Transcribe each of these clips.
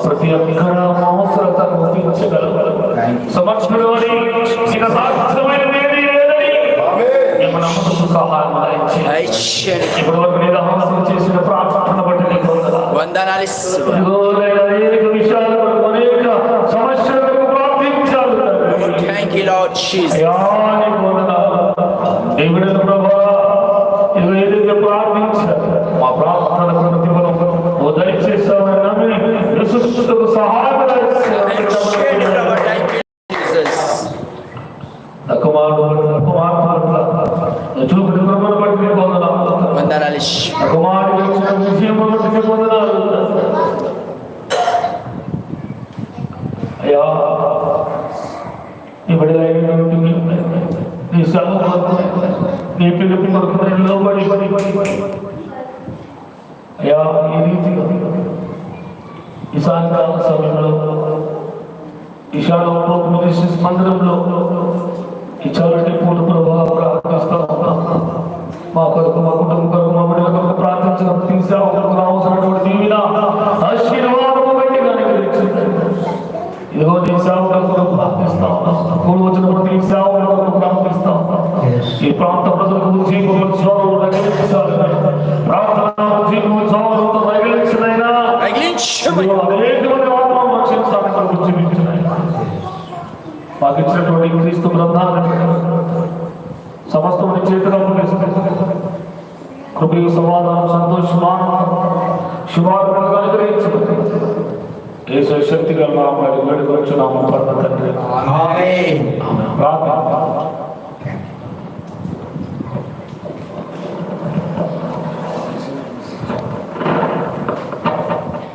ప్రతి ఒక్క అవసరతను తీర్చగలరు. సమక్షంలోని ఇక సాధ్యమైన సహాయం ఇప్పటి వరకు నేను అవసరం చేసిన ప్రార్థన బట్టి అనేక విషయాలు అనేక సమస్యలకు ప్రార్థించాలి. దేవుడు ప్రభా ఏదైతే ప్రార్థించారు మా ప్రార్థన ప్రతిఫలం దయచేస్తామని నమ్మి విశ్వస్తుకు సహాయం అయ్యా ఈ బిడ్డలైన నీ సెలవు నీ పిలుపు కొరకు లోబడి అయ్యా ఈ రీతిగా ఈ సాయంకాల సమయంలో ఈశాన్యంలో మందిరంలో ఈ చాలంటి పూల ప్రభావం ప్రార్థిస్తా ఉన్నాం. మా కొరకు మా కుటుంబం కొరకు మా బిడ్డల కొరకు ప్రార్థించిన ప్రతి సేవకులకు అవసరమైనటువంటి దీవెన ఆశీర్వాదము బట్టి ఇదిగో నీ సేవకుల కొరకు ప్రార్థిస్తా ఉన్నాం. కూడి వచ్చిన ప్రతి సేవకుల కొరకు ప్రార్థిస్తా ఉన్నాం. ఈ ప్రాంత ప్రజలకు జీవోత్సవాలు రగిలించాలని ప్రార్థన జీవోత్సవాలతో రగిలించినైనా అనేకమంది ఆత్మను రక్షించాలని కొరకు జీవించినైనా మాకు ఇచ్చినటువంటి క్రీస్తు గ్రంథాన్ని సమస్తం చేతిగా కృపయు సమాధానం సంతోషమానం శుభాకాంక్షలు అనుగ్రహించు. యేసు శక్తిగా మా మరి వేడుకొచ్చున్నాము పరమ తండ్రి. ఆమేన్.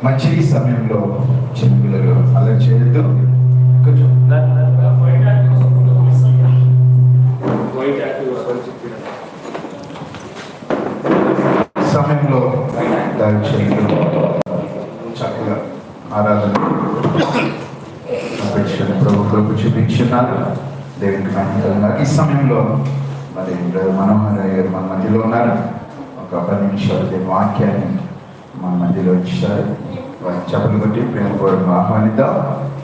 మంచి సమయంలో చిన్నపిల్లలు అలా చేయొద్దు. కొంచెం సమయంలో చక్కగా ఆరాధన ప్రభుత్వం చూపించున్నారు. దేవునికి మహిమ. ఈ సమయంలో మరి మనోహర్ గారు మన మధ్యలో ఉన్నారు. ఒక 10 నిమిషాలు దేవుని వాక్యాన్ని మన మధ్యలో ఇచ్చారు. వారి చెప్పలు బట్టి ప్రేమపూర్వకంగా ఆహ్వానిద్దాం.